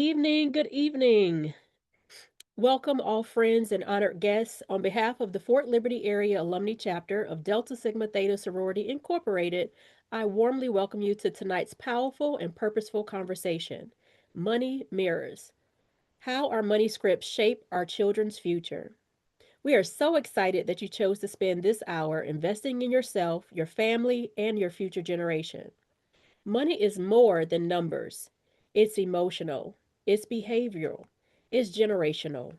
evening. Good evening. Welcome, all friends and honored guests. On behalf of the Fort Liberty Area Alumni Chapter of Delta Sigma Theta Sorority Incorporated, I warmly welcome you to tonight's powerful and purposeful conversation Money Mirrors. How our money scripts shape our children's future. We are so excited that you chose to spend this hour investing in yourself, your family, and your future generation. Money is more than numbers. It's emotional, it's behavioral, it's generational.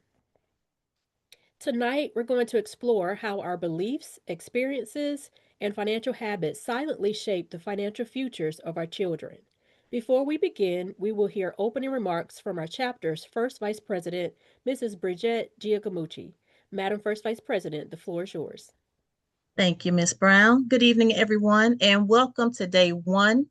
Tonight, we're going to explore how our beliefs, experiences, and financial habits silently shape the financial futures of our children. Before we begin, we will hear opening remarks from our chapter's first Vice President, Mrs. Bridget Giacomucci. Madam First Vice President, the floor is yours. Thank you, Ms. Brown. Good evening, everyone, and welcome to day one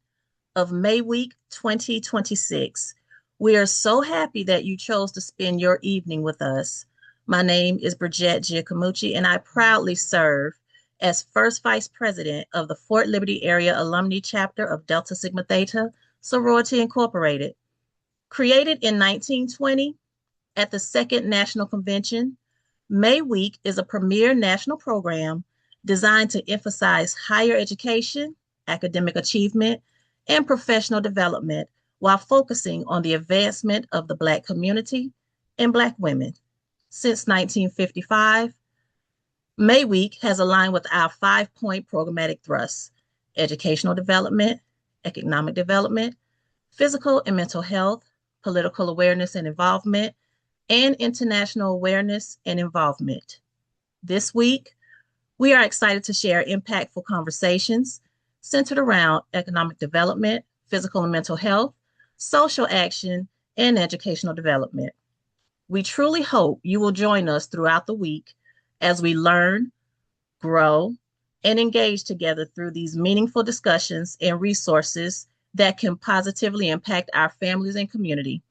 of May Week 2026. We are so happy that you chose to spend your evening with us. My name is Bridget Giacomucci, and I proudly serve as First Vice President of the Fort Liberty Area Alumni Chapter of Delta Sigma Theta Sorority Incorporated. Created in 1920 at the Second National Convention, May Week is a premier national program designed to emphasize higher education, academic achievement, and professional development while focusing on the advancement of the Black community and Black women. Since 1955, May Week has aligned with our 5-point programmatic thrusts: educational development, economic development, physical and mental health, political awareness and involvement, and international awareness and involvement. This week, we are excited to share impactful conversations centered around economic development, physical and mental health, social action, and educational development. We truly hope you will join us throughout the week as we learn, grow, and engage together through these meaningful discussions and resources that can positively impact our families and community.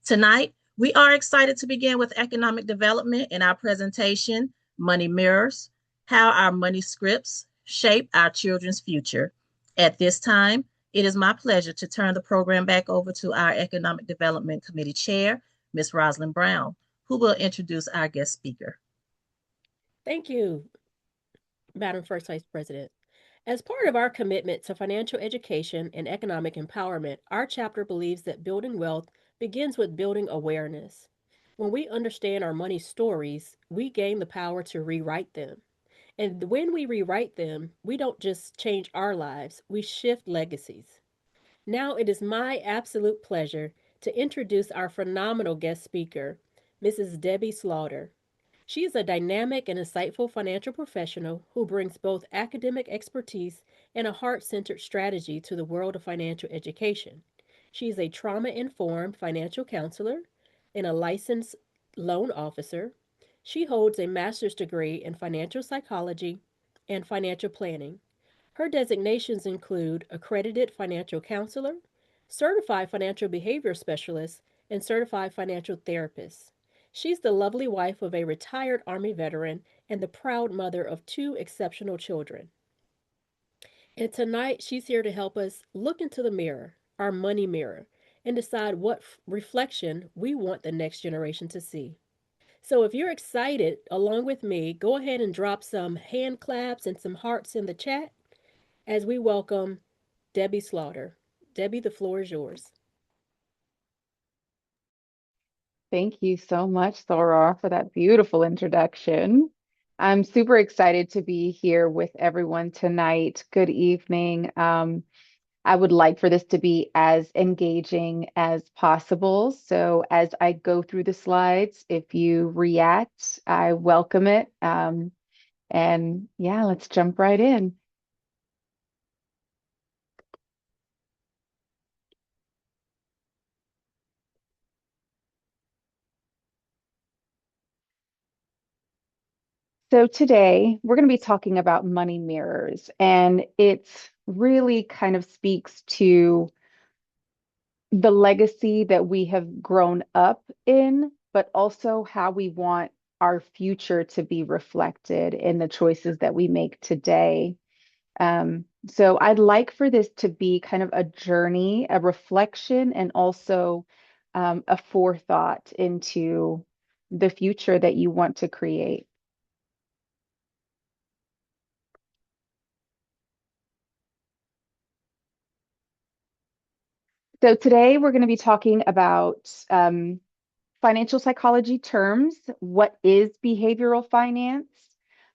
Tonight, we are excited to begin with economic development in our presentation, Money Mirrors, how our money scripts shape our children's future. At this time, it is my pleasure to turn the program back over to our Economic Development Committee Chair, Ms. Rosalind Brown, who will introduce our guest speaker. Thank you, Madam First Vice President. As part of our commitment to financial education and economic empowerment, our chapter believes that building wealth begins with building awareness. When we understand our money stories, we gain the power to rewrite them. And when we rewrite them, we don't just change our lives, we shift legacies. Now it is my absolute pleasure to introduce our phenomenal guest speaker, Mrs. Debbie Slaughter. She is a dynamic and insightful financial professional who brings both academic expertise and a heart centered strategy to the world of financial education. She is a trauma informed financial counselor and a licensed loan officer. She holds a master's degree in financial psychology and financial planning. Her designations include accredited financial counselor, certified financial behavior specialist, and certified financial therapist. She's the lovely wife of a retired Army veteran and the proud mother of two exceptional children. And tonight, she's here to help us look into the mirror, our money mirror, and decide what reflection we want the next generation to see. So if you're excited along with me, go ahead and drop some hand claps and some hearts in the chat as we welcome Debbie Slaughter. Debbie, the floor is yours. Thank you so much, Thora, for that beautiful introduction. I'm super excited to be here with everyone tonight. Good evening. I would like for this to be as engaging as possible. So as I go through the slides, if you react, I welcome it. And yeah, let's jump right in. So today we're going to be talking about money mirrors, and it's really kind of speaks to the legacy that we have grown up in, but also how we want our future to be reflected in the choices that we make today. So I'd like for this to be kind of a journey, a reflection, and also a forethought into the future that you want to create. So today we're going to be talking about financial psychology terms. What is behavioral finance?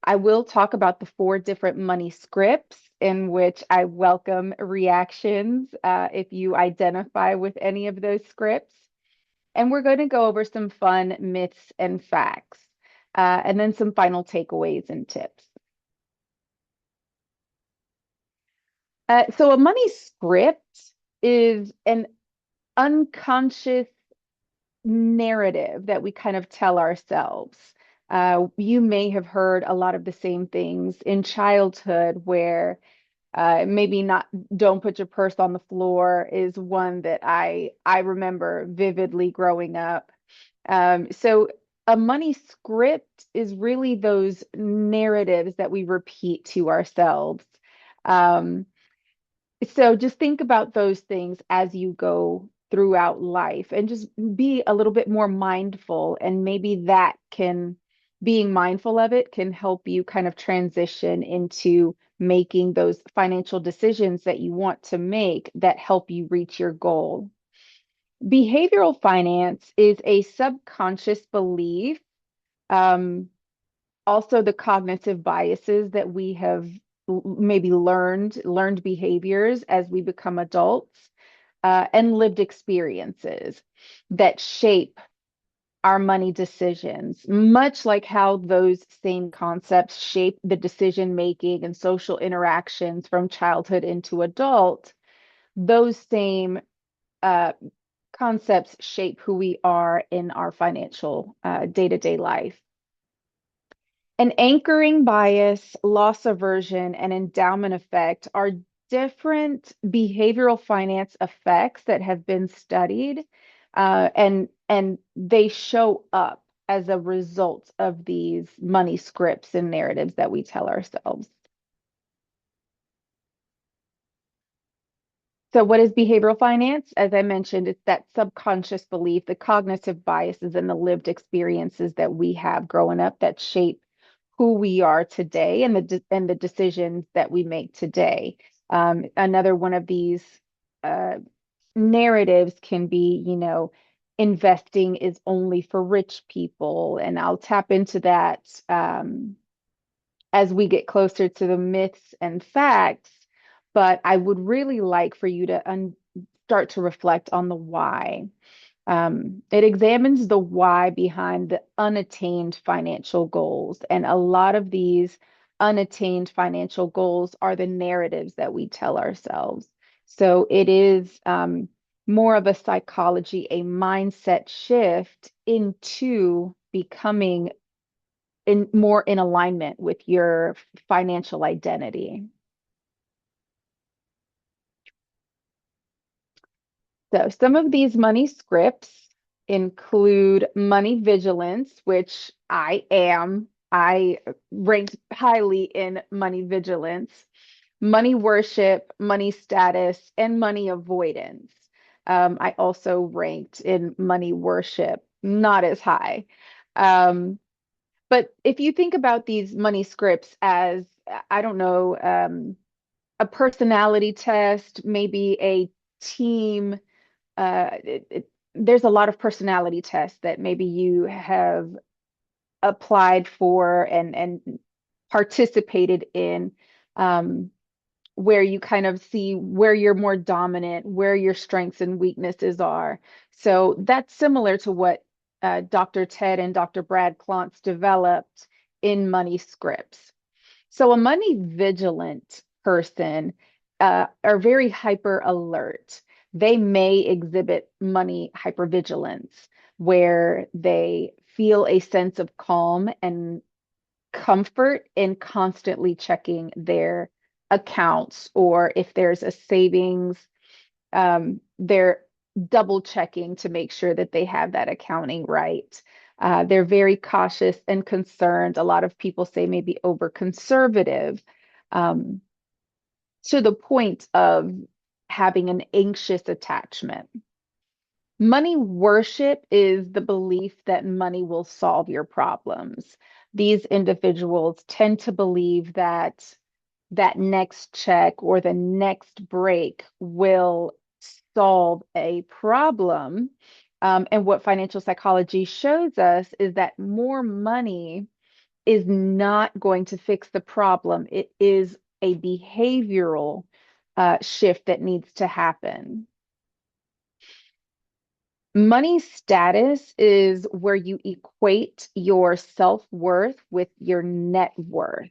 I will talk about the 4 different money scripts in which I welcome reactions if you identify with any of those scripts. And we're going to go over some fun myths and facts, and then some final takeaways and tips. So a money script is an unconscious narrative that we kind of tell ourselves. You may have heard a lot of the same things in childhood where maybe not don't put your purse on the floor is one that I remember vividly growing up. So a money script is really those narratives that we repeat to ourselves. Um, so just think about those things as you go throughout life and just be a little bit more mindful. And maybe being mindful of it can help you kind of transition into making those financial decisions that you want to make that help you reach your goal. Behavioral finance is a subconscious belief, um, also the cognitive biases that we have maybe learned behaviors as we become adults, and lived experiences that shape our money decisions, much like how those same concepts shape the decision making and social interactions from childhood into adult. Those same uh, concepts shape who we are in our financial day-to-day life. An anchoring bias, loss aversion, and endowment effect are different behavioral finance effects that have been studied, and they show up as a result of these money scripts and narratives that we tell ourselves. So, what is behavioral finance? As I mentioned, it's that subconscious belief, the cognitive biases, and the lived experiences that we have growing up that shape who we are today and the decisions that we make today. Another one of these uh, narratives can be, investing is only for rich people, and I'll tap into that as we get closer to the myths and facts. But I would really like for you to start to reflect on the why. It examines the why behind the unattained financial goals. And a lot of these unattained financial goals are the narratives that we tell ourselves. So it is more of a psychology, a mindset shift into becoming more in alignment with your financial identity. So some of these money scripts include money vigilance, which I am. I ranked highly in money vigilance, money worship, money status, and money avoidance. I also ranked in money worship, not as high. Um, but if you think about these money scripts as, I don't know, a personality test, maybe a team, there's a lot of personality tests that maybe you have applied for and participated in, um, where you kind of see where you're more dominant, where your strengths and weaknesses are. So that's similar to what Dr. Ted and Dr. Brad Klontz developed in Money Scripts. So a money vigilant person are very hyper alert. They may exhibit money hypervigilance, where they feel a sense of calm and comfort in constantly checking their accounts, or if there's a savings, they're double checking to make sure that they have that accounting right. They're very cautious and concerned. A lot of people say maybe over conservative, um, to the point of having an anxious attachment. Money worship is the belief that money will solve your problems. These individuals tend to believe that that next check or the next break will solve a problem. And what financial psychology shows us is that more money is not going to fix the problem. It is a behavioral shift that needs to happen. Money status is where you equate your self-worth with your net worth.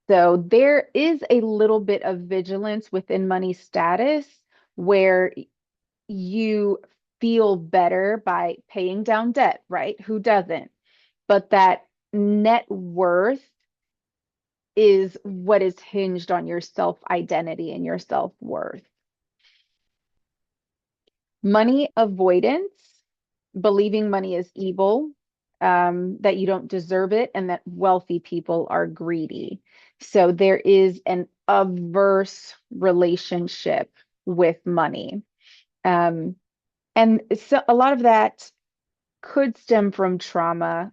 So there is a little bit of vigilance within money status where you feel better by paying down debt, right? Who doesn't? But that net worth is what is hinged on your self-identity and your self-worth. Money avoidance, believing money is evil, that you don't deserve it, and that wealthy people are greedy. So there is an averse relationship with money. Um, and so a lot of that could stem from trauma.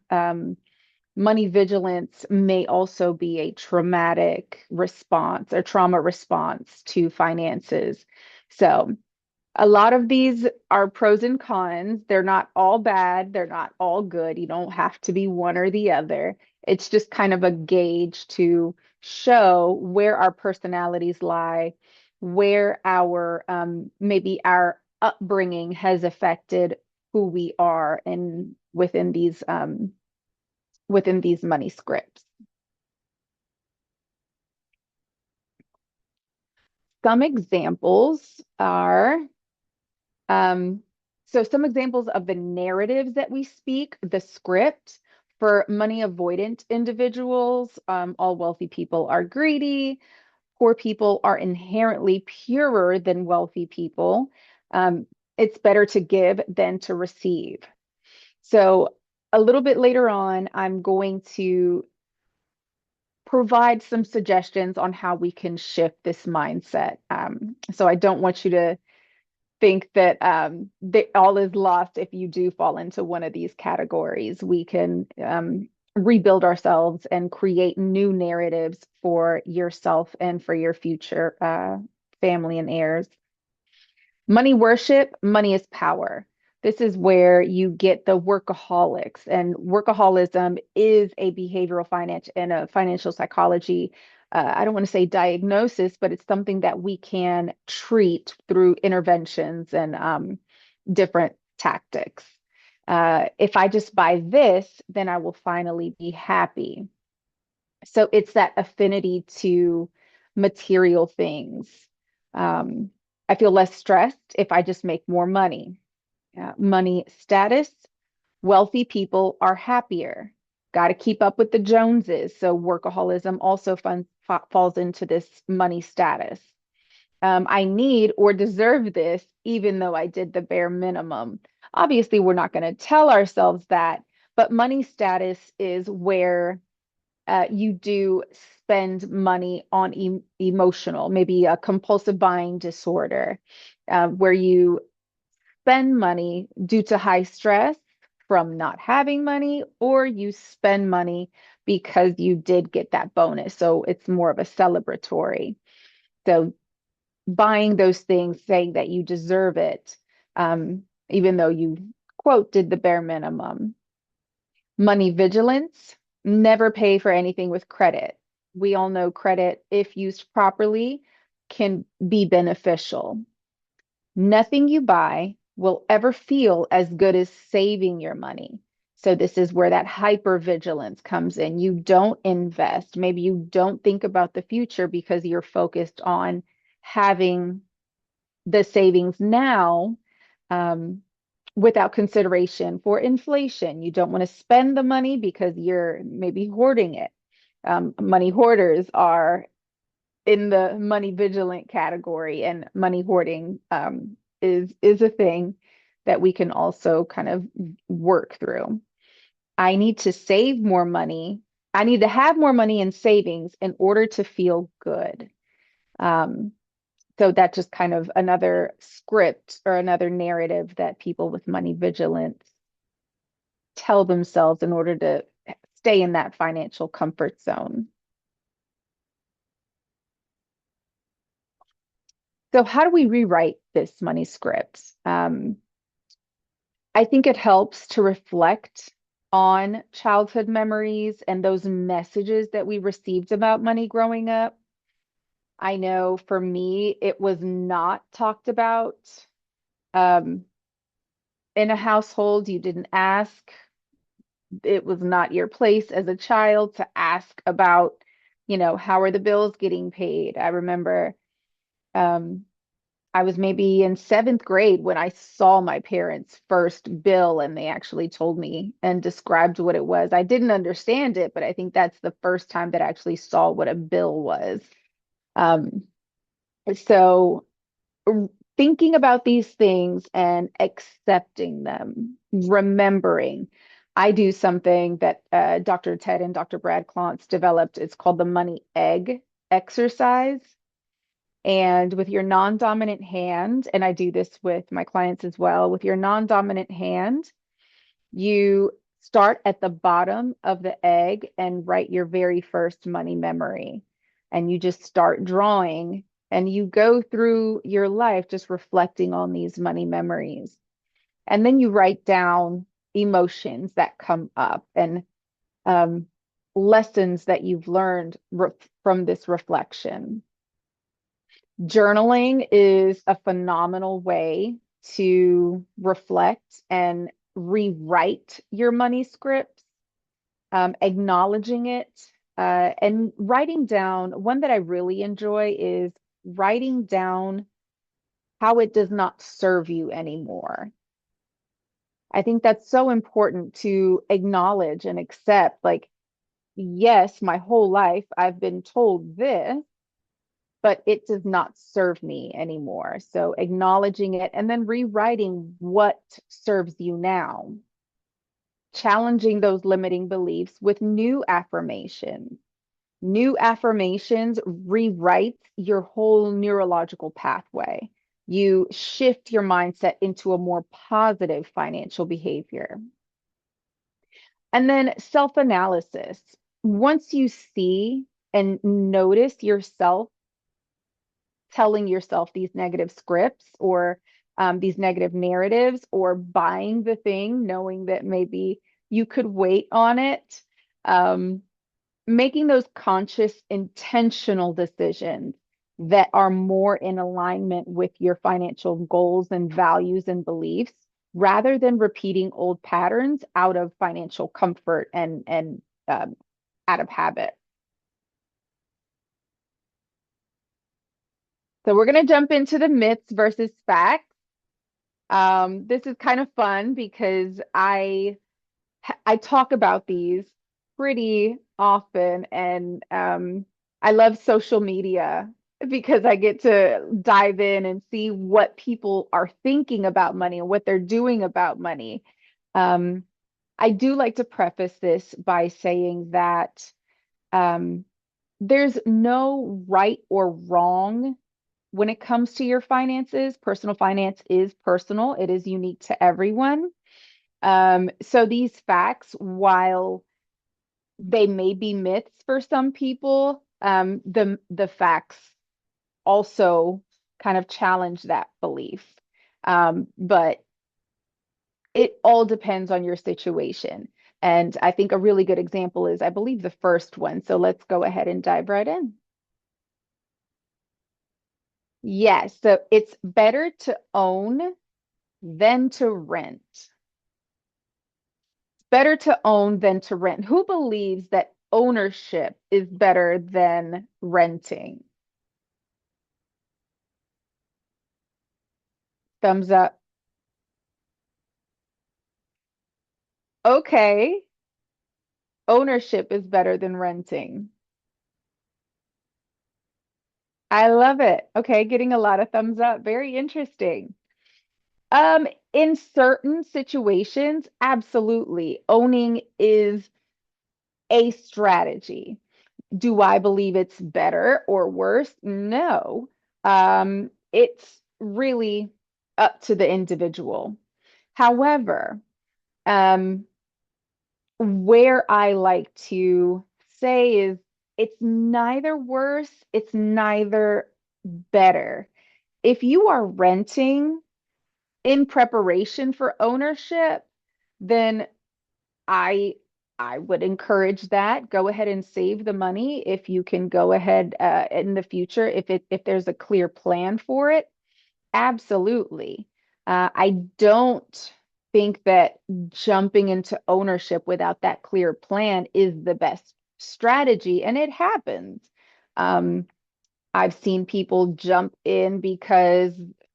Money vigilance may also be a traumatic response or trauma response to finances. So a lot of these are pros and cons. They're not all bad. They're not all good. You don't have to be one or the other. It's just kind of a gauge to show where our personalities lie, where our maybe our upbringing has affected who we are and within these money scripts. Some examples are Um, so some examples of the narratives that we speak, the script for money avoidant individuals, all wealthy people are greedy, poor people are inherently purer than wealthy people. Um, it's better to give than to receive. So a little bit later on, I'm going to provide some suggestions on how we can shift this mindset. So I don't want you to think that all is lost if you do fall into one of these categories. We can rebuild ourselves and create new narratives for yourself and for your future family and heirs. Money worship, money is power. This is where you get the workaholics, and workaholism is a behavioral finance and a financial psychology. I don't want to say diagnosis, but it's something that we can treat through interventions and different tactics. If I just buy this, then I will finally be happy. So it's that affinity to material things. Um, I feel less stressed if I just make more money. Money status, wealthy people are happier. Got to keep up with the Joneses. So workaholism also falls into this money status. I need or deserve this, even though I did the bare minimum. Obviously, we're not going to tell ourselves that, but money status is where you do spend money on emotional, maybe a compulsive buying disorder, where you spend money due to high stress from not having money, or you spend money because you did get that bonus. So it's more of a celebratory. So buying those things, saying that you deserve it, even though you, quote, did the bare minimum. Money vigilance, never pay for anything with credit. We all know credit, if used properly, can be beneficial. Nothing you buy will ever feel as good as saving your money. So this is where that hypervigilance comes in. You don't invest. Maybe you don't think about the future because you're focused on having the savings now, um, without consideration for inflation. You don't want to spend the money because you're maybe hoarding it. Money hoarders are in the money vigilant category, and money hoarding is a thing that we can also kind of work through. I need to save more money. I need to have more money in savings in order to feel good. Um, So that's just kind of another script or another narrative that people with money vigilance tell themselves in order to stay in that financial comfort zone. So how do we rewrite this money script? I think it helps to reflect on childhood memories and those messages that we received about money growing up. I know for me, it was not talked about um, in a household. You didn't ask. It was not your place as a child to ask about, how are the bills getting paid? I remember um, I was maybe in seventh grade when I saw my parents' first bill and they actually told me and described what it was. I didn't understand it, but I think that's the first time that I actually saw what a bill was. Um, so thinking about these things and accepting them, remembering. I do something that Dr. Ted and Dr. Brad Klontz developed. It's called the money egg exercise. And with your non-dominant hand, and I do this with my clients as well, with your non-dominant hand, you start at the bottom of the egg and write your very first money memory. And you just start drawing and you go through your life just reflecting on these money memories. And then you write down emotions that come up and um, lessons that you've learned from this reflection. Journaling is a phenomenal way to reflect and rewrite your money scripts, acknowledging it, and writing down. One that I really enjoy is writing down how it does not serve you anymore. I think that's so important to acknowledge and accept. Like, yes, my whole life I've been told this, but it does not serve me anymore. So acknowledging it and then rewriting what serves you now, challenging those limiting beliefs with new affirmations. New affirmations rewrite your whole neurological pathway. You shift your mindset into a more positive financial behavior. And then self analysis. Once you see and notice yourself telling yourself these negative scripts or these negative narratives or buying the thing, knowing that maybe you could wait on it, um, making those conscious, intentional decisions that are more in alignment with your financial goals and values and beliefs rather than repeating old patterns out of financial comfort and out of habit. So we're going to jump into the myths versus facts. This is kind of fun because I talk about these pretty often, and I love social media because I get to dive in and see what people are thinking about money and what they're doing about money. Um, I do like to preface this by saying that um, there's no right or wrong when it comes to your finances. Personal finance is personal, it is unique to everyone. So these facts, while they may be myths for some people, the facts also kind of challenge that belief. But it all depends on your situation. And I think a really good example is, I believe, the first one. So let's go ahead and dive right in. Yes, so it's better to own than to rent. Better to own than to rent. Who believes that ownership is better than renting? Thumbs up. Okay, ownership is better than renting. I love it. Okay, getting a lot of thumbs up. Very interesting. In certain situations, absolutely. Owning is a strategy. Do I believe it's better or worse? No. It's really up to the individual. However, um, where I like to say is it's neither worse, it's neither better. If you are renting in preparation for ownership, then I I would encourage that. Go ahead and save the money if you can go ahead in the future if there's a clear plan for it. Absolutely. I don't think that jumping into ownership without that clear plan is the best strategy, and it happens. Um, I've seen people jump in because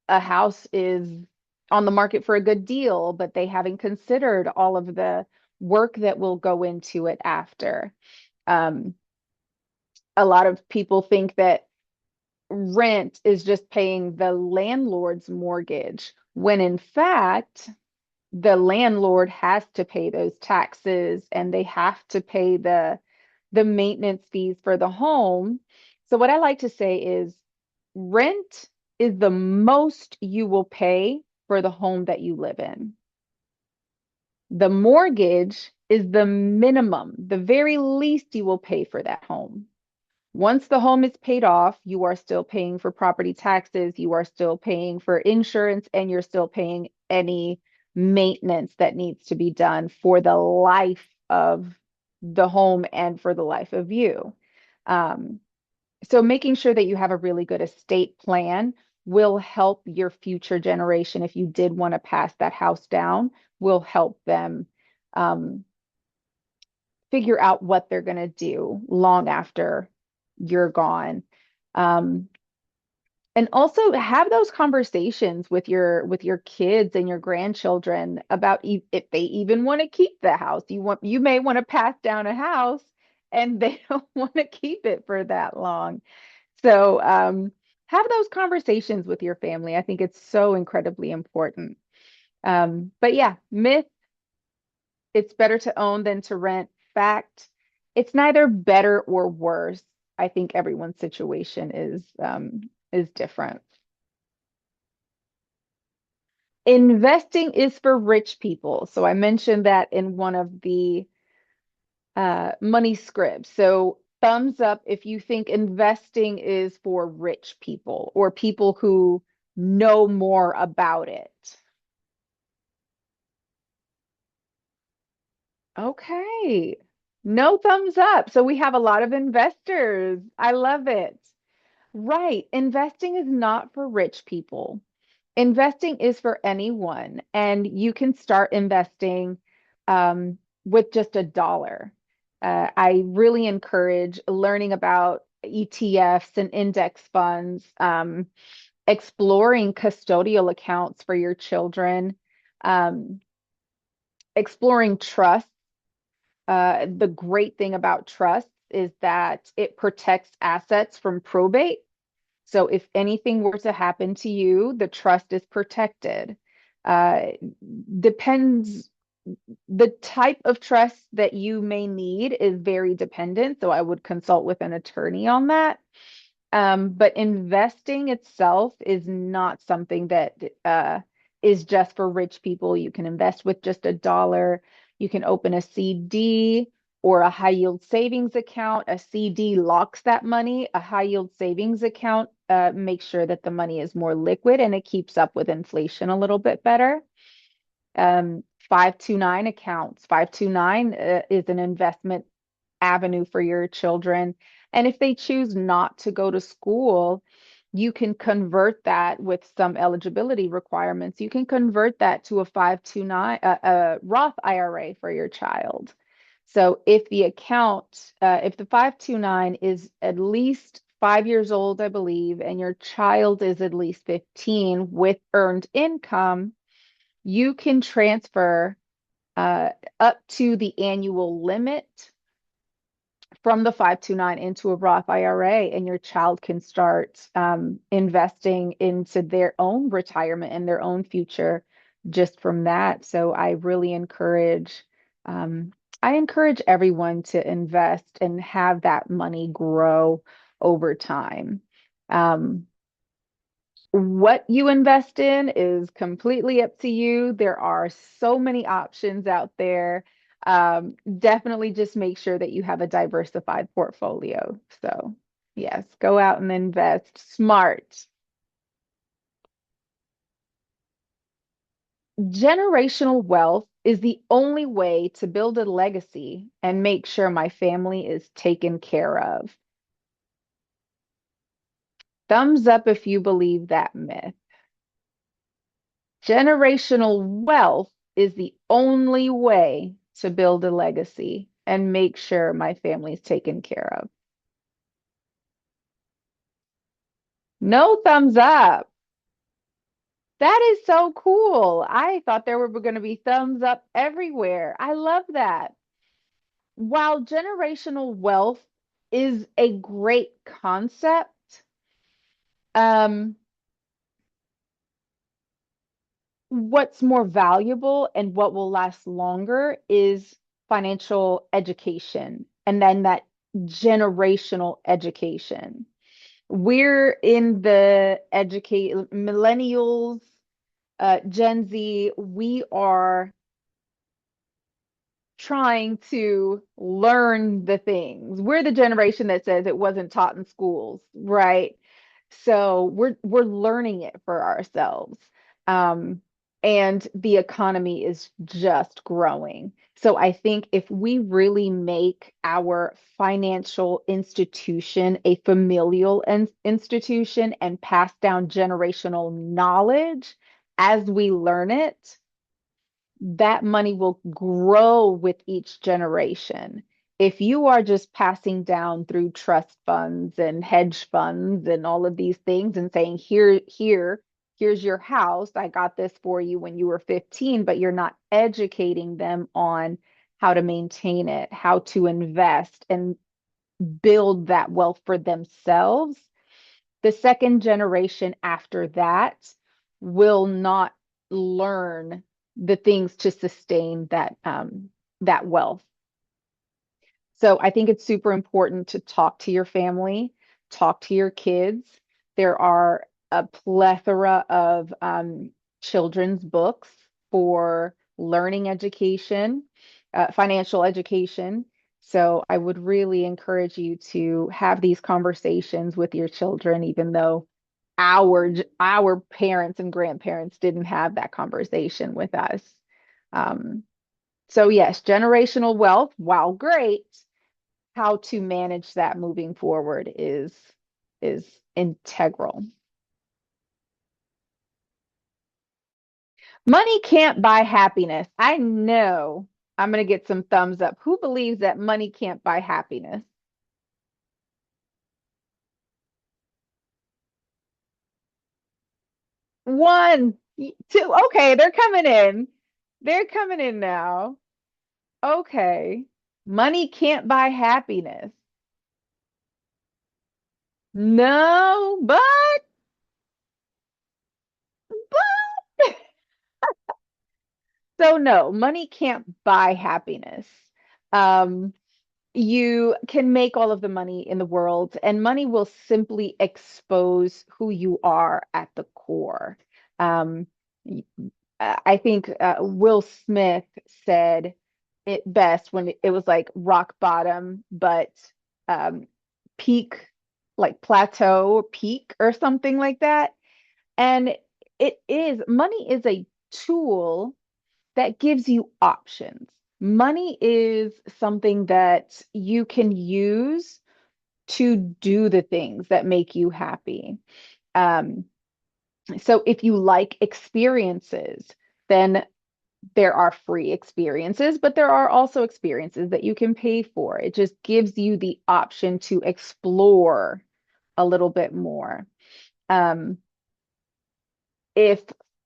a house is on the market for a good deal, but they haven't considered all of the work that will go into it after. Um, a lot of people think that rent is just paying the landlord's mortgage, when in fact, the landlord has to pay those taxes and they have to pay the maintenance fees for the home. So what I like to say is rent is the most you will pay for the home that you live in. The mortgage is the minimum, the very least you will pay for that home. Once the home is paid off, you are still paying for property taxes, you are still paying for insurance, and you're still paying any maintenance that needs to be done for the life of the home and for the life of you. Um, so making sure that you have a really good estate plan will help your future generation. If you did want to pass that house down, will help them um, figure out what they're going to do long after you're gone. Um, and also have those conversations with your kids and your grandchildren about if they even want to keep the house. You may want to pass down a house and they don't want to keep it for that long. So have those conversations with your family. I think it's so incredibly important. But yeah, myth, it's better to own than to rent. Fact, it's neither better or worse. I think everyone's situation is different. Investing is for rich people. So I mentioned that in one of the money scripts. So thumbs up if you think investing is for rich people or people who know more about it. Okay. No thumbs up. So we have a lot of investors. I love it. Right. Investing is not for rich people. Investing is for anyone, and you can start investing with just $1. I really encourage learning about ETFs and index funds, exploring custodial accounts for your children, um, exploring trust. The great thing about trust is that it protects assets from probate. So if anything were to happen to you, the trust is protected. Uh, depends, the type of trust that you may need is very dependent. So I would consult with an attorney on that. But investing itself is not something that is just for rich people. You can invest with just $1. You can open a CD or a high yield savings account. A CD locks that money. A high yield savings account makes sure that the money is more liquid and it keeps up with inflation a little bit better. 529 accounts. 529 is an investment avenue for your children. And if they choose not to go to school, you can convert that with some eligibility requirements. You can convert that to a 529, a Roth IRA for your child. So if the account, if the 529 is at least 5 years old, I believe, and your child is at least 15 with earned income, you can transfer uh, up to the annual limit from the 529 into a Roth IRA, and your child can start investing into their own retirement and their own future just from that. So um, I encourage everyone to invest and have that money grow over time. Um, What you invest in is completely up to you. There are so many options out there. Definitely just make sure that you have a diversified portfolio. So, yes, go out and invest smart. Generational wealth is the only way to build a legacy and make sure my family is taken care of. Thumbs up if you believe that myth. Generational wealth is the only way to build a legacy and make sure my family's taken care of. No thumbs up. That is so cool. I thought there were going to be thumbs up everywhere. I love that. While generational wealth is a great concept, um, what's more valuable and what will last longer is financial education and then that generational education. We're in the educate millennials, Gen Z, we are trying to learn the things. We're the generation that says it wasn't taught in schools, right? So we're learning it for ourselves. Um, and the economy is just growing. So I think if we really make our financial institution a familial institution and pass down generational knowledge as we learn it, that money will grow with each generation. If you are just passing down through trust funds and hedge funds and all of these things and saying, here's your house, I got this for you when you were 15, but you're not educating them on how to maintain it, how to invest and build that wealth for themselves, the second generation after that will not learn the things to sustain that wealth. So I think it's super important to talk to your family, talk to your kids. There are a plethora of children's books for learning education, financial education. So I would really encourage you to have these conversations with your children, even though our parents and grandparents didn't have that conversation with us. Um, so yes, generational wealth, while great, how to manage that moving forward is integral. Money can't buy happiness. I know I'm going to get some thumbs up. Who believes that money can't buy happiness? One, two. Okay, they're coming in. They're coming in now. Okay. Money can't buy happiness. No, but so no, money can't buy happiness. Um, you can make all of the money in the world, and money will simply expose who you are at the core. Um, y- I think Will Smith said it best when it was like rock bottom, but um, peak, like plateau, or peak, or something like that. And money is a tool that gives you options. Money is something that you can use to do the things that make you happy. Um, so if you like experiences, then there are free experiences, but there are also experiences that you can pay for. It just gives you the option to explore a little bit more. Um, if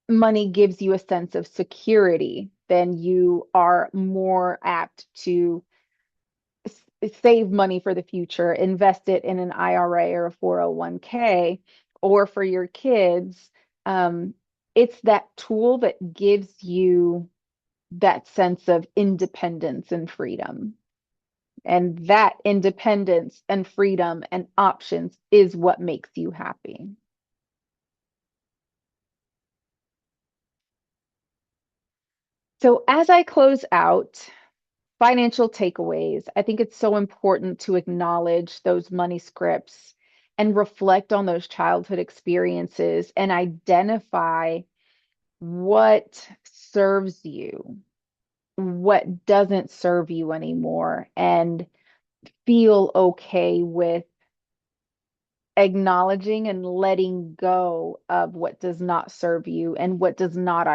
money gives you a sense of security, then you are more apt to save money for the future, invest it in an IRA or a 401k, or for your kids. Um, it's that tool that gives you that sense of independence and freedom. And that independence and freedom and options is what makes you happy. So, as I close out financial takeaways, I think it's so important to acknowledge those money scripts and reflect on those childhood experiences and identify what serves you, what doesn't serve you anymore, and feel okay with acknowledging and letting go of what does not serve you and what does not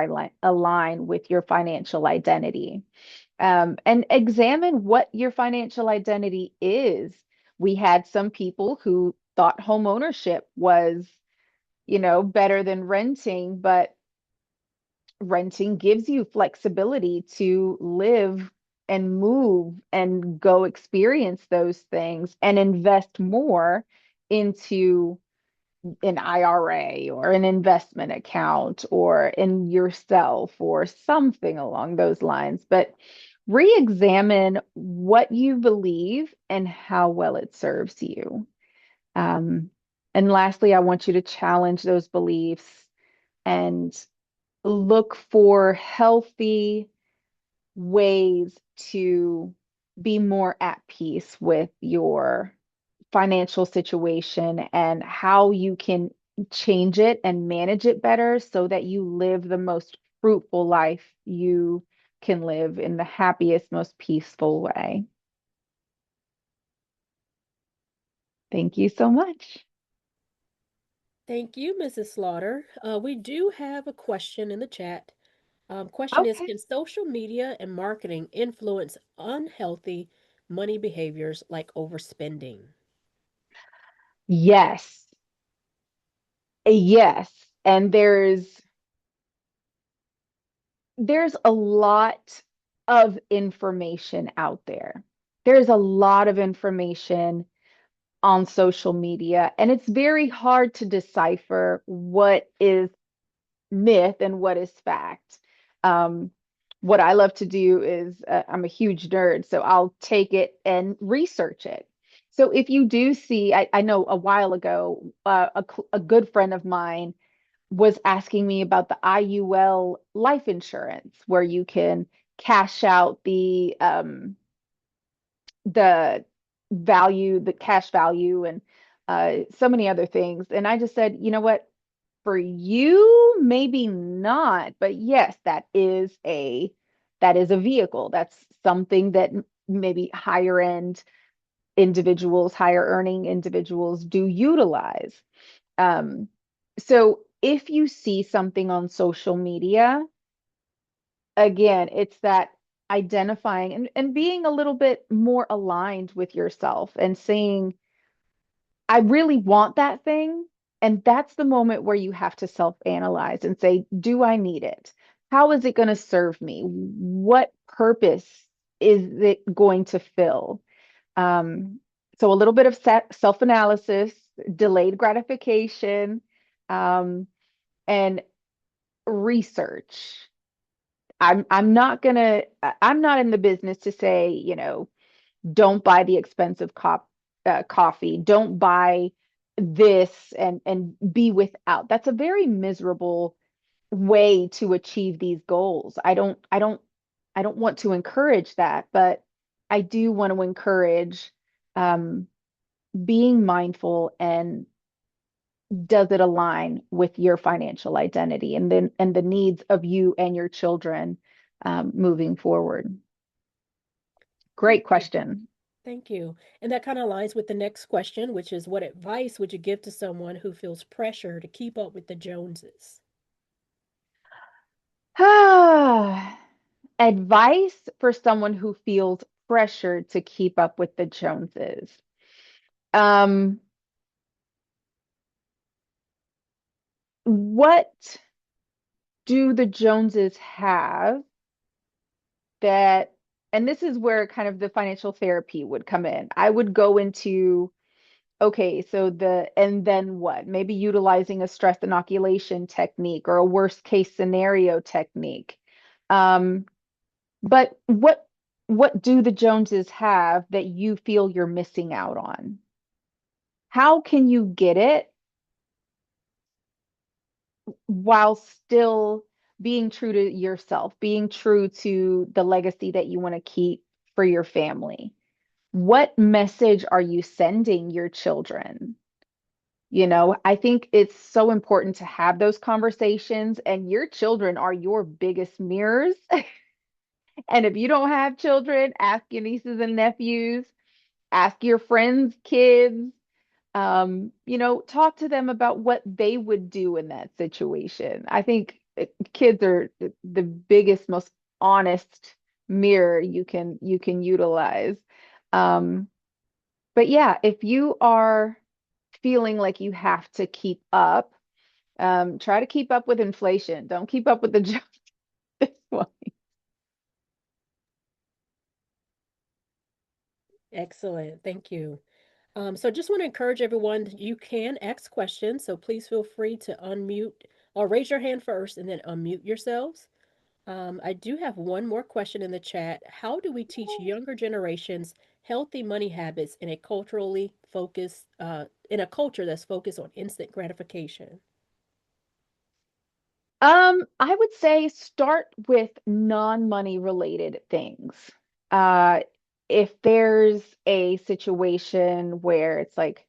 align with your financial identity. And examine what your financial identity is. We had some people who thought home ownership was, better than renting, but renting gives you flexibility to live and move and go experience those things and invest more into an IRA or an investment account or in yourself or something along those lines. But re-examine what you believe and how well it serves you. Um, and lastly, I want you to challenge those beliefs and look for healthy ways to be more at peace with your financial situation and how you can change it and manage it better so that you live the most fruitful life you can live in the happiest, most peaceful way. Thank you so much. Thank you, Mrs. Slaughter. We do have a question in the chat. Question is, Okay. can social media and marketing influence unhealthy money behaviors like overspending? Yes. Yes. And there's a lot of information out there. There's a lot of information on social media, and it's very hard to decipher what is myth and what is fact. Um, what I love to do is I'm a huge nerd, so I'll take it and research it. So if you do see, I know a while ago, a good friend of mine was asking me about the IUL life insurance, where you can cash out the value, the cash value, and so many other things. And I just said, you know what? For you, maybe not, but yes, that is a vehicle. That's something that maybe higher end individuals, higher earning individuals do utilize. Um, so if you see something on social media, again, it's that identifying and being a little bit more aligned with yourself and saying, I really want that thing. And that's the moment where you have to self-analyze and say, do I need it? How is it going to serve me? What purpose is it going to fill? Um, so a little bit of self-analysis, delayed gratification, um, and research. I'm not in the business to say, don't buy the expensive coffee, don't buy this and be without. That's a very miserable way to achieve these goals. I don't want to encourage that, but I do want to encourage um, being mindful and does it align with your financial identity and the needs of you and your children moving forward. Thank Great you. question. Thank you. And that kind of aligns with the next question, which is, what advice would you give to someone who feels pressure to keep up with the Joneses? Advice for someone who feels pressured to keep up with the Joneses. Um, what do the Joneses have that, and this is where kind of the financial therapy would come in. I would go into, okay, so and then what? Maybe utilizing a stress inoculation technique or a worst case scenario technique. Um, but what do the Joneses have that you feel you're missing out on? How can you get it while still being true to yourself, being true to the legacy that you want to keep for your family. What message are you sending your children? I think it's so important to have those conversations, and your children are your biggest mirrors. And if you don't have children, ask your nieces and nephews, ask your friends' kids, talk to them about what they would do in that situation. I think kids are the biggest, most honest mirror you can utilize. Um, but yeah, if you are feeling like you have to keep up, try to keep up with inflation. Don't keep up with the Joneses. Excellent. Thank you. So just want to encourage everyone, you can ask questions, so please feel free to unmute or raise your hand first and then unmute yourselves. I do have one more question in the chat. How do we teach younger generations healthy money habits in a culture that's focused on instant gratification? I would say start with non-money related things. Uh, if there's a situation where it's like,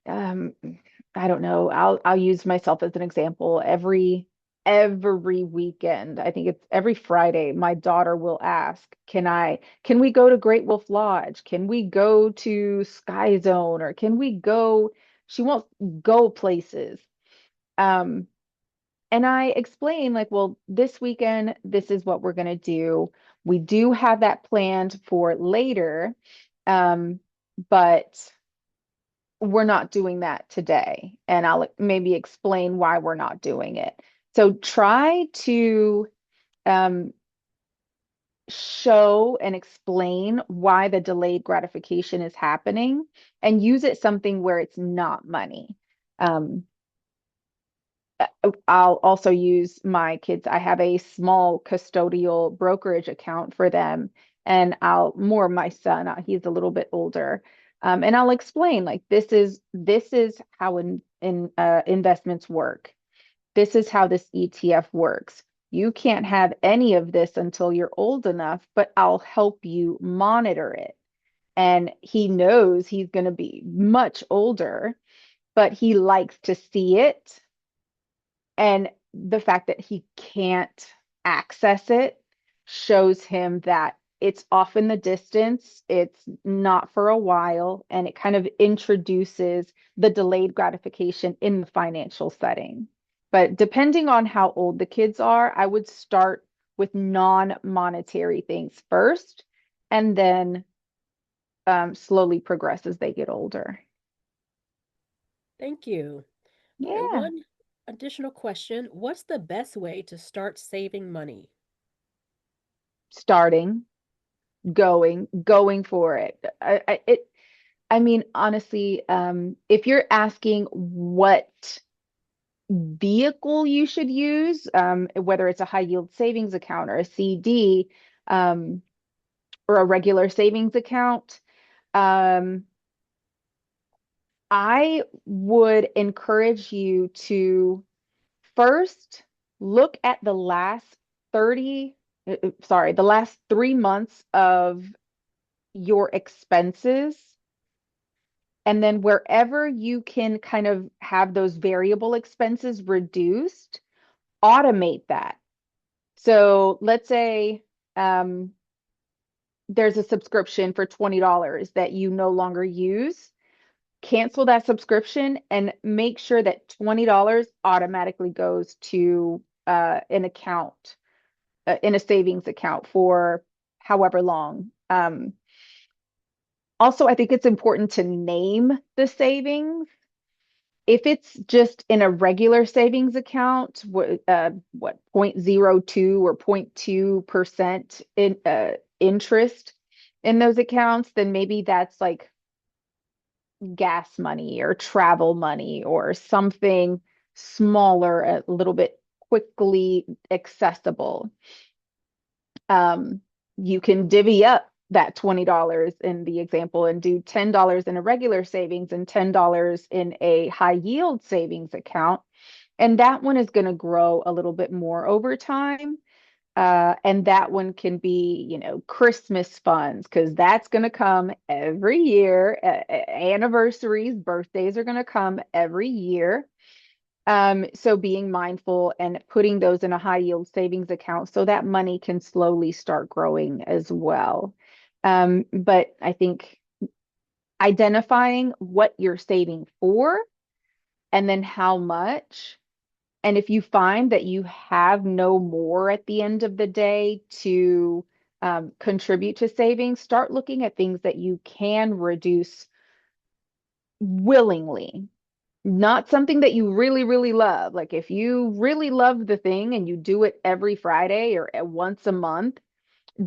um, I don't know, I'll use myself as an example. Every weekend, I think it's every Friday, my daughter will ask, can we go to Great Wolf Lodge? Can we go to Sky Zone? Or can we go? She won't go places. Um, and I explain, like, well, this weekend, this is what we're going to do. We do have that planned for later, um, but we're not doing that today. And I'll maybe explain why we're not doing it. So try to um, show and explain why the delayed gratification is happening and use it something where it's not money. Um, I'll also use my kids. I have a small custodial brokerage account for them, and I'll more my son. He's a little bit older, and I'll explain like this is how investments work. This is how this ETF works. You can't have any of this until you're old enough, but I'll help you monitor it. And he knows he's going to be much older, but he likes to see it, and the fact that he can't access it shows him that it's off in the distance, it's not for a while, and it kind of introduces the delayed gratification in the financial setting. But depending on how old the kids are, I would start with non-monetary things first and then slowly progress as they get older. Thank you. Yeah. One additional question. What's the best way to start saving money? Starting, going for it. I mean, honestly, if you're asking what vehicle you should use, whether it's a high yield savings account or a CD, um, or a regular savings account, um, I would encourage you to first look at the last 30, the last 3 months of your expenses. And then wherever you can kind of have those variable expenses reduced, automate that. So let's say there's a subscription for $20 that you no longer use. Cancel that subscription and make sure that $20 automatically goes to an account, in a savings account for however long. Also, I think it's important to name the savings. If it's just in a regular savings account, what 0.02 or 0.2% interest in those accounts, then maybe that's like gas money or travel money or something smaller, a little bit quickly accessible. You can divvy up that $20 in the example and do $10 in a regular savings and $10 in a high yield savings account. And that one is going to grow a little bit more over time. And that one can be, Christmas funds, because that's going to come every year. Anniversaries, birthdays are going to come every year. So being mindful and putting those in a high yield savings account so that money can slowly start growing as well. But I think identifying what you're saving for and then how much. And if you find that you have no more at the end of the day to contribute to savings, start looking at things that you can reduce willingly, not something that you really, really love. Like if you really love the thing and you do it every Friday or once a month,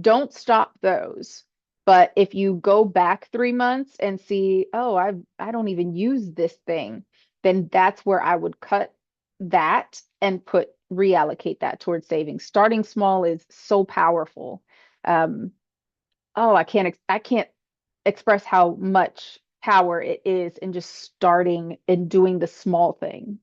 don't stop those. But if you go back 3 months and see, oh, I don't even use this thing, then that's where I would cut that and reallocate that towards savings. Starting small is so powerful. Um, oh, I can't express how much power it is in just starting and doing the small thing.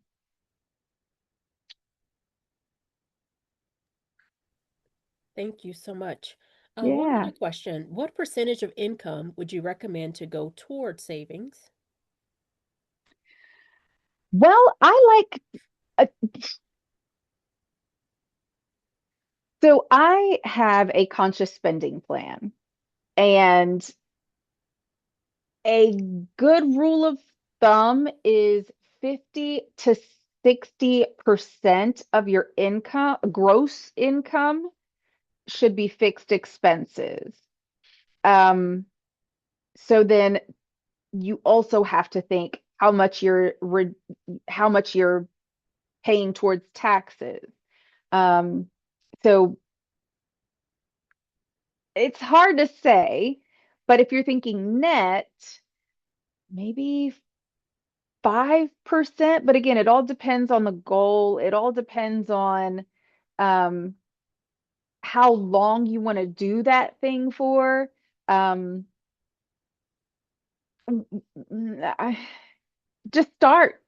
Thank you so much. One Yeah. other question. What percentage of income would you recommend to go toward savings? Well, I like so I have a conscious spending plan. And a good rule of thumb is 50 to 60% of your income, gross income, should be fixed expenses. Um, so then you also have to think how much you're paying towards taxes. Um, so it's hard to say, but if you're thinking net, maybe 5%, but again, it all depends on the goal. It all depends on um, how long you want to do that thing for. Um, I, just start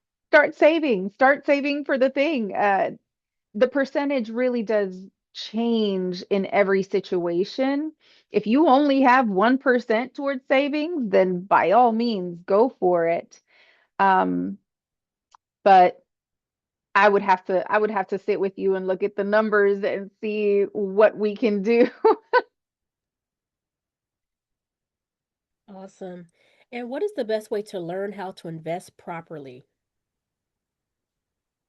saving for the thing. The percentage really does change in every situation. If you only have 1% towards savings, then by all means, go for it. Um, but I would have to sit with you and look at the numbers and see what we can do. Awesome. And what is the best way to learn how to invest properly?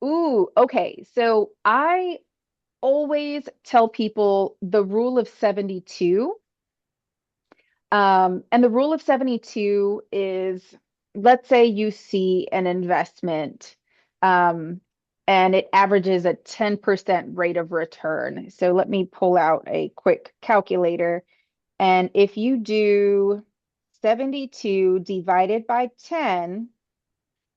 Ooh, okay. So I always tell people the rule of 72. And the rule of 72 is, let's say you see an investment, um, and it averages a 10% rate of return. So let me pull out a quick calculator. And if you do 72 divided by 10,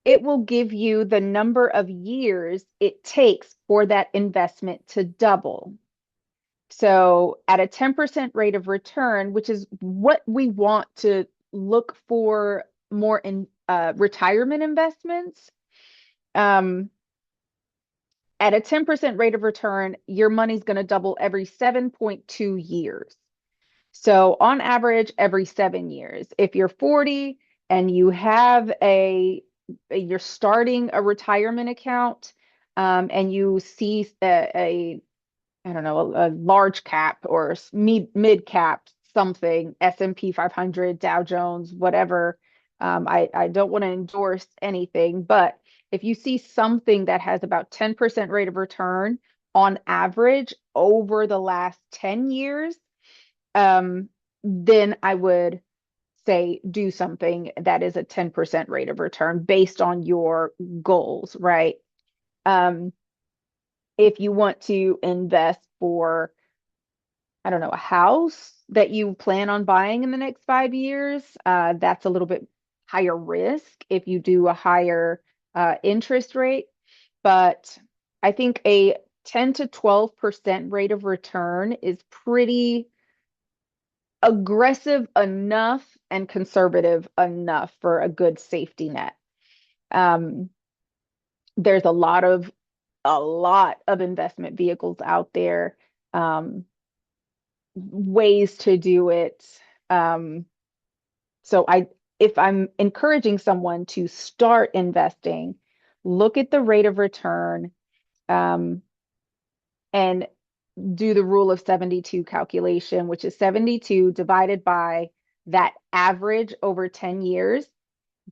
it will give you the number of years it takes for that investment to double. So at a 10% rate of return, which is what we want to look for more in retirement investments, um, at a 10% rate of return, your money's going to double every 7.2 years. So on average, every 7 years. If you're 40 and you have you're starting a retirement account, and you see I don't know, a large cap or mid cap something, S&P 500, Dow Jones, whatever. I don't want to endorse anything, but if you see something that has about 10% rate of return on average over the last 10 years, um, then I would say do something that is a 10% rate of return based on your goals, right? Um, if you want to invest for, I don't know, a house that you plan on buying in the next 5 years, that's a little bit higher risk if you do a higher interest rate. But I think a 10 to 12% rate of return is pretty aggressive enough and conservative enough for a good safety net. Um, there's a lot of a lot of investment vehicles out there, um, ways to do it. Um, so if I'm encouraging someone to start investing, look at the rate of return, um, and do the rule of 72 calculation, which is 72 divided by that average over 10 years,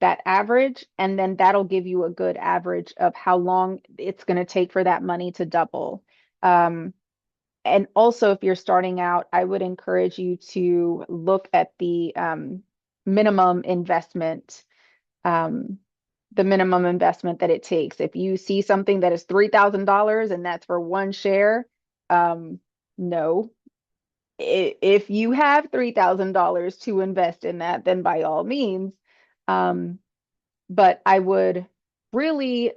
that average, and then that'll give you a good average of how long it's going to take for that money to double. Um, and also, if you're starting out, I would encourage you to look at minimum investment, um, the minimum investment that it takes. If you see something that is $3,000 and that's for one share, no. If you have $3,000 to invest in that, then by all means. Um, but I would really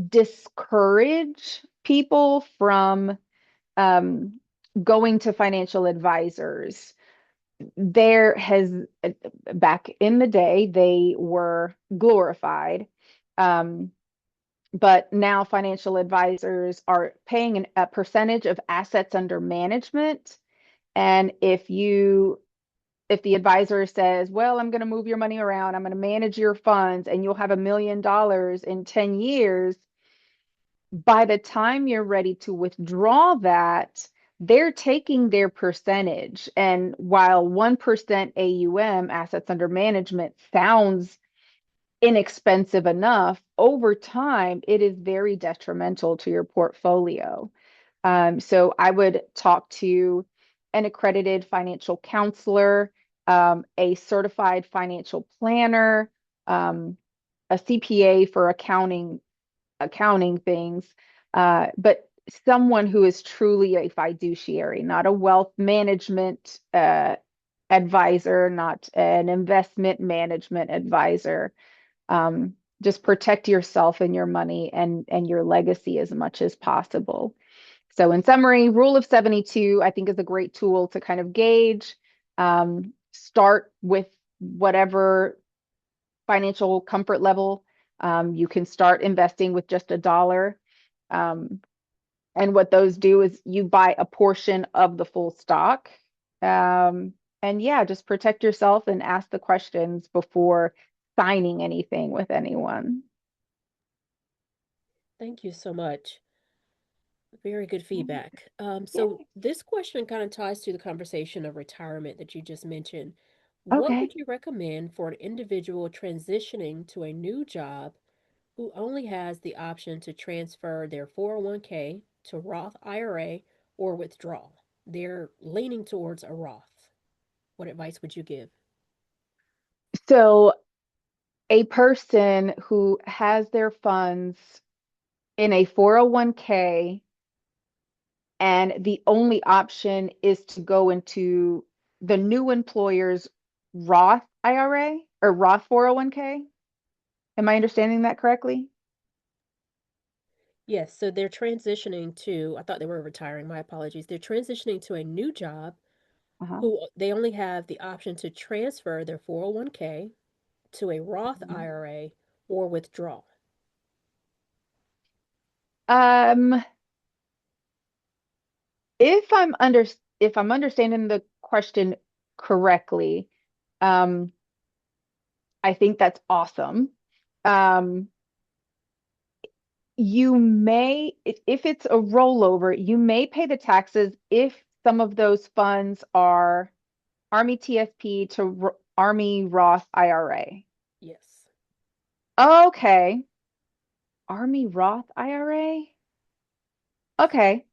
discourage people from um, going to financial advisors. There has, back in the day, they were glorified. Um, but now financial advisors are paying a percentage of assets under management. And if the advisor says, well, I'm going to move your money around, I'm going to manage your funds, and you'll have $1 million in 10 years, by the time you're ready to withdraw that, they're taking their percentage. And while 1% AUM, assets under management, sounds inexpensive enough, over time, it is very detrimental to your portfolio. So I would talk to an accredited financial counselor, a certified financial planner, a CPA for accounting things, but someone who is truly a fiduciary, not a wealth management advisor, not an investment management advisor. Just protect yourself and your money and your legacy as much as possible. So, in summary, rule of 72, I think, is a great tool to kind of gauge. Start with whatever financial comfort level. You can start investing with just $1. Um, and what those do is you buy a portion of the full stock. And yeah, just protect yourself and ask the questions before signing anything with anyone. Thank you so much. Very good feedback. Yeah. So this question kind of ties to the conversation of retirement that you just mentioned. What Okay. would you recommend for an individual transitioning to a new job who only has the option to transfer their 401k to Roth IRA or withdraw? They're leaning towards a Roth. What advice would you give? So a person who has their funds in a 401k and the only option is to go into the new employer's Roth IRA or Roth 401k. Am I understanding that correctly? Yes, so they're transitioning to, I thought they were retiring, my apologies. They're transitioning to a new job Uh-huh. who they only have the option to transfer their 401k to a Roth Mhm. IRA or withdraw. Um, if I'm under if I'm understanding the question correctly, um, I think that's awesome. Um, you may, if it's a rollover, you may pay the taxes if some of those funds are Army TSP to Army Roth IRA. Yes. Okay. Army Roth IRA? Okay.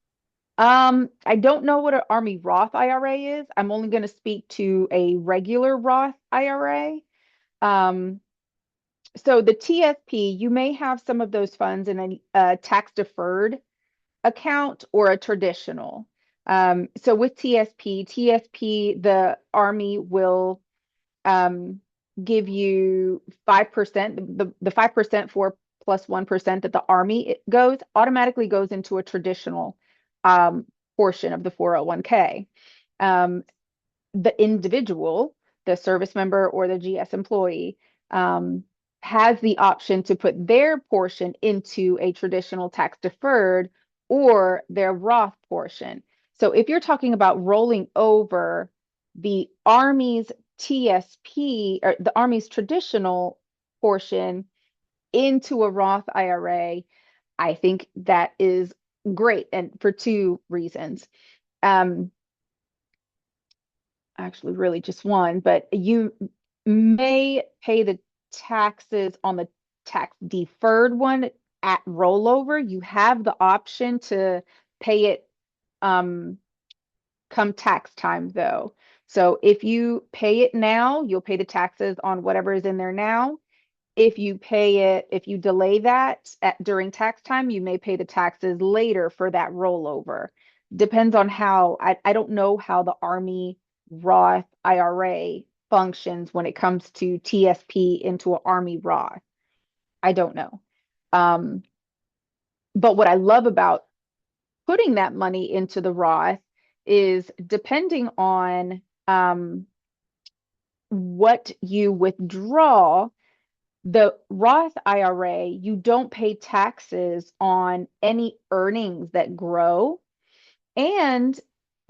I don't know what an Army Roth IRA is. I'm only going to speak to a regular Roth IRA. Um, so the TSP, you may have some of those funds in a tax deferred account or a traditional. So with TSP, the Army will give you 5%. The 5% for plus 1% that the Army goes automatically goes into a traditional um, portion of the 401k. Um, the individual, the service member or the GS employee, um, has the option to put their portion into a traditional tax deferred or their Roth portion. So if you're talking about rolling over the Army's TSP or the Army's traditional portion into a Roth IRA, I think that is great, and for two reasons. Um, Actually, really just one, but you may pay the taxes on the tax deferred one at rollover. You have the option to pay it um, come tax time, though. So if you pay it now, you'll pay the taxes on whatever is in there now. If you delay that during tax time, you may pay the taxes later for that rollover. Depends on how, I don't know how the Army Roth IRA functions when it comes to TSP into an Army Roth. I don't know. Um, but what I love about putting that money into the Roth is depending on what you withdraw. The Roth IRA, you don't pay taxes on any earnings that grow. And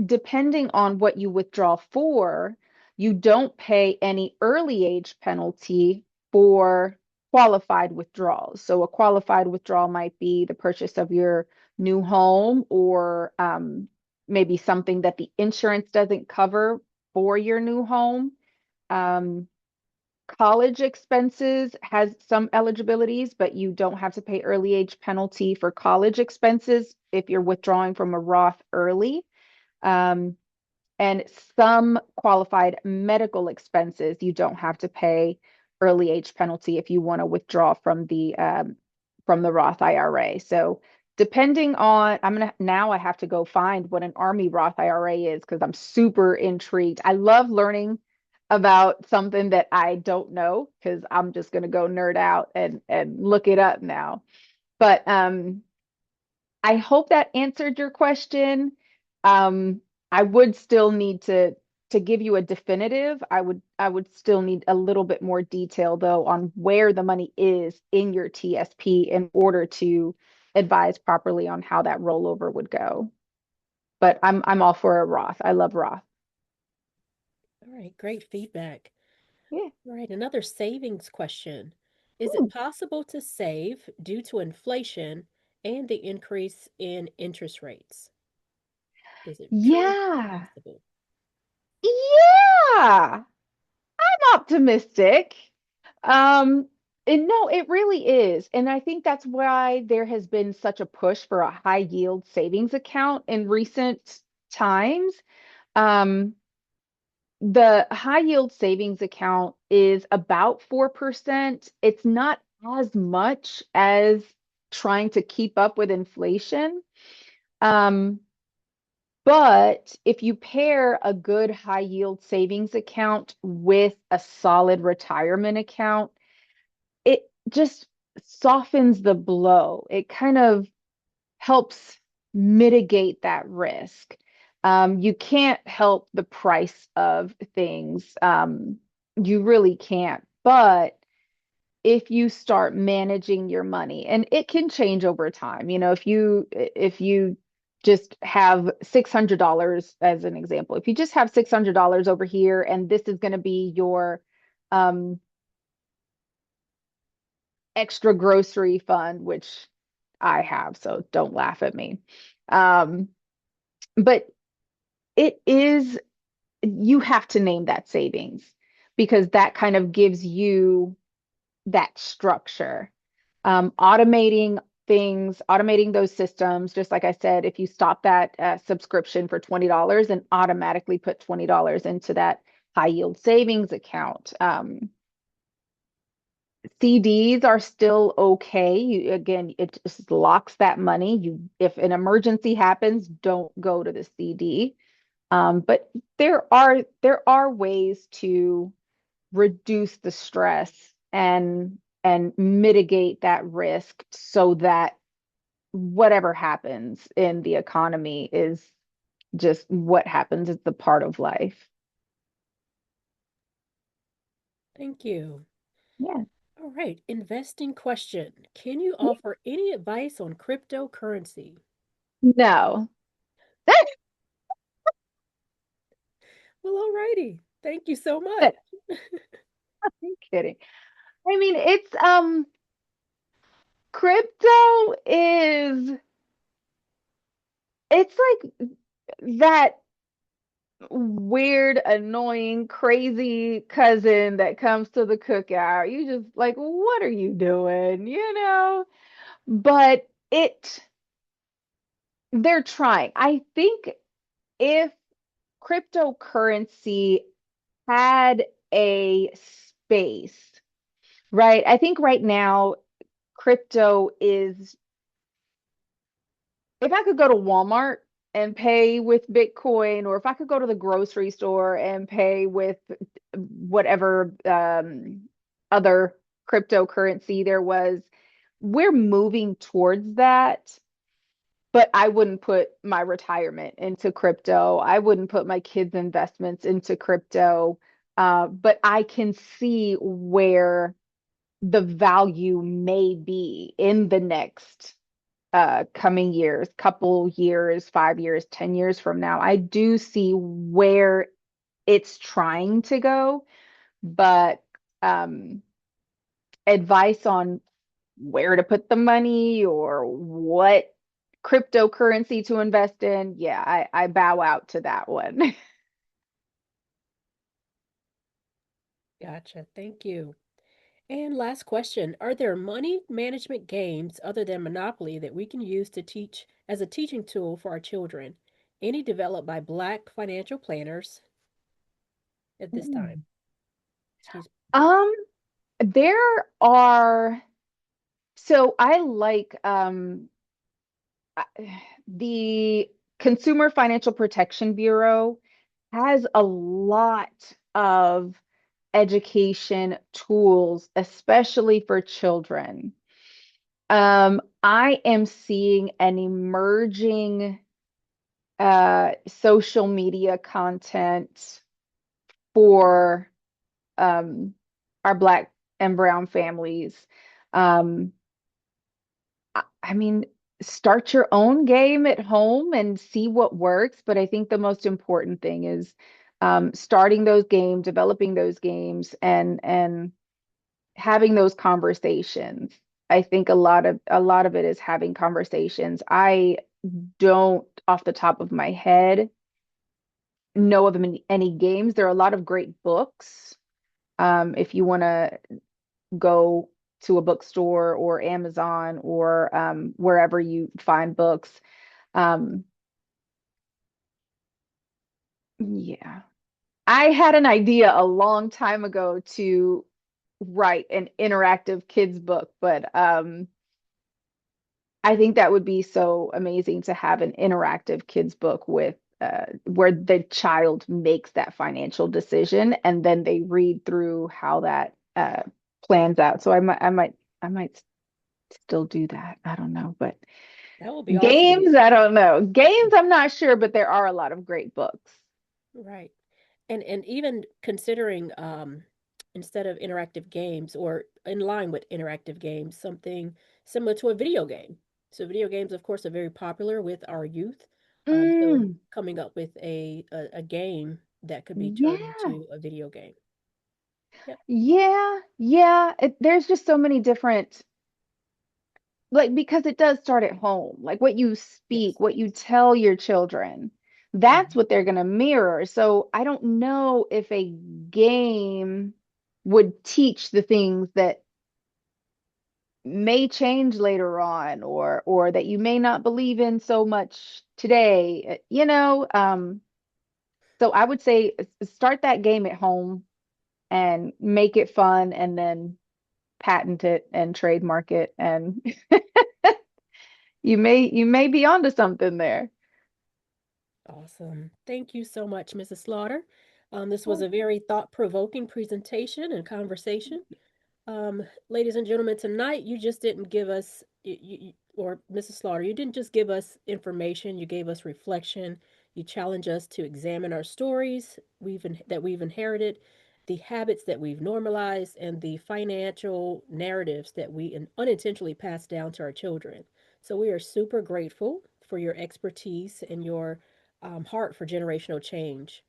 depending on what you withdraw for, you don't pay any early age penalty for qualified withdrawals. So a qualified withdrawal might be the purchase of your new home or maybe something that the insurance doesn't cover for your new home. Um, College expenses has some eligibilities, but you don't have to pay early age penalty for college expenses if you're withdrawing from a Roth early. Um, and some qualified medical expenses, you don't have to pay early age penalty if you want to withdraw from the Roth IRA. So depending on, I have to go find what an Army Roth IRA is because I'm super intrigued. I love learning about something that I don't know because I'm just gonna go nerd out and look it up now. But I hope that answered your question. Um, I would still need to give you a definitive. I would still need a little bit more detail though on where the money is in your TSP in order to advise properly on how that rollover would go. But I'm all for a Roth. I love Roth. All right, great feedback. Yeah. All right, another savings question. Is it Ooh. possible to save due to inflation and the increase in interest rates? Is it truly Yeah. possible? Yeah. I'm optimistic. Um, and no, it really is. And I think that's why there has been such a push for a high yield savings account in recent times. Um, the high yield savings account is about 4%. It's not as much as trying to keep up with inflation. Um, but if you pair a good high yield savings account with a solid retirement account, it just softens the blow. It kind of helps mitigate that risk. You can't help the price of things. You really can't. But if you start managing your money, and it can change over time, if you just have $600 as an example, if you just have $600 over here, and this is going to be your um, extra grocery fund, which I have, so don't laugh at me. Um, but it is, you have to name that savings because that kind of gives you that structure. Automating things, automating those systems, just like I said, if you stop that subscription for $20 and automatically put $20 into that high yield savings account. CDs are still okay. Again, it just locks that money. If an emergency happens, don't go to the CD. But there are ways to reduce the stress and mitigate that risk so that whatever happens in the economy is just what happens. It's the part of life. Thank you. Yeah. All All right, investing question. Can you offer any advice on cryptocurrency? No. Well, all righty. Thank you so much. I'm kidding. I mean, crypto is it's like that weird, annoying, crazy cousin that comes to the cookout. You just like, what are you doing? But they're trying. I think if cryptocurrency had a space, right? I think right now crypto is, if I could go to Walmart and pay with Bitcoin, or if I could go to the grocery store and pay with whatever other cryptocurrency there was, we're moving towards that. But I wouldn't put my retirement into crypto. I wouldn't put my kids' investments into crypto. But I can see where the value may be in the next coming years, couple years, 5 years, 10 years from now. I do see where it's trying to go, but um, advice on where to put the money or what cryptocurrency to invest in, yeah, I bow out to that one. Gotcha. Thank you. And last question. Are there money management games other than Monopoly that we can use to teach as a teaching tool for our children? Any developed by Black financial planners at this time? Hmm. Excuse Um, there are, so I like the Consumer Financial Protection Bureau has a lot of education tools, especially for children. I am seeing an emerging social media content for um, our Black and Brown families. Um, I mean, start your own game at home and see what works. But I think the most important thing is starting those games, developing those games, and having those conversations. I think a lot of it is having conversations. I don't, off the top of my head, know of any games. There are a lot of great books. If you want to go to a bookstore or Amazon or wherever you find books. Um, yeah. I had an idea a long time ago to write an interactive kids book, but I think that would be so amazing to have an interactive kids book with where the child makes that financial decision and then they read through how that plans out. So I might still do that. I don't know, but that will be awesome. games, I don't know. Games, I'm not sure, but there are a lot of great books. Right. And even considering instead of interactive games or in line with interactive games, something similar to a video game. So video games, of course, are very popular with our youth. So Mm, coming up with a game that could be turned yeah. into a video game. Yep. Yeah, yeah. There's just so many different, like, because it does start at home. Like what you Yes. speak, what you tell your children, that's Mhm. what they're going to mirror. So I don't know if a game would teach the things that may change later on or that you may not believe in so much today, so I would say start that game at home and make it fun and then patent it and trademark it and you may be onto something there. Awesome. Thank you so much, Mrs. Slaughter. This was Oh, a very thought-provoking presentation and conversation. Ladies and gentlemen, tonight you just didn't give us, or Mrs. Slaughter, you didn't just give us information, you gave us reflection. You challenge us to examine our stories that we've inherited the habits that we've normalized, and the financial narratives that we unintentionally pass down to our children. So we are super grateful for your expertise and your heart for generational change.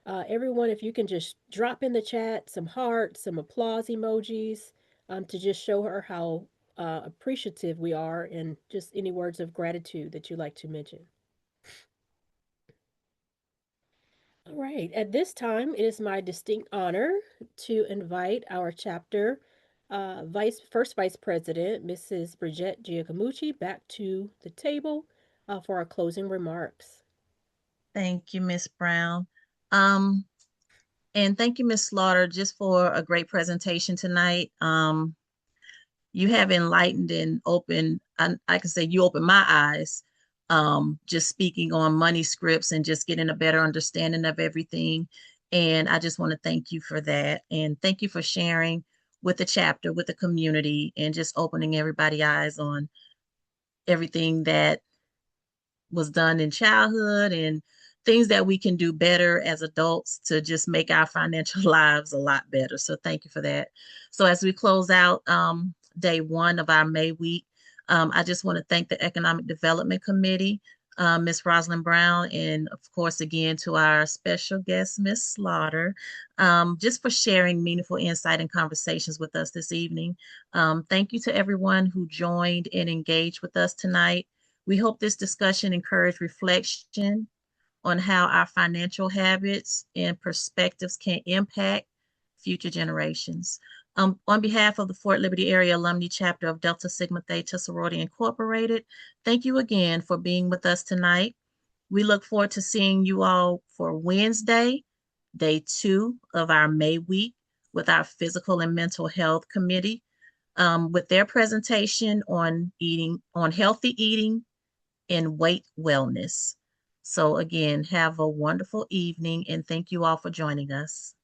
Everyone, if you can just drop in the chat some hearts, some applause emojis, to just show her how appreciative we are, and just any words of gratitude that you'd like to mention. All right. At this time, it is my distinct honor to invite our chapter first vice president, Mrs. Bridget Giacomucci, back to the table for our closing remarks. Thank you, Miss Brown. Um, and thank you, Miss Slaughter, just for a great presentation tonight. You have enlightened and opened, I can say you opened my eyes, just speaking on money scripts and just getting a better understanding of everything. And I just want to thank you for that. And thank you for sharing with the chapter, with the community, and just opening everybody's eyes on everything that was done in childhood and things that we can do better as adults to just make our financial lives a lot better. So thank you for that. So as we close out day one of our May week, I just want to thank the Economic Development Committee, Ms. Rosalind Brown, and of course, again, to our special guest, Ms. Slaughter, just for sharing meaningful insight and conversations with us this evening. Thank you to everyone who joined and engaged with us tonight. We hope this discussion encouraged reflection on how our financial habits and perspectives can impact future generations. On behalf of the Fort Liberty Area Alumni Chapter of Delta Sigma Theta Sorority Incorporated, thank you again for being with us tonight. We look forward to seeing you all for Wednesday, day 2 of our May week with our Physical and Mental Health Committee, with their presentation on healthy eating and weight wellness. So again, have a wonderful evening and thank you all for joining us.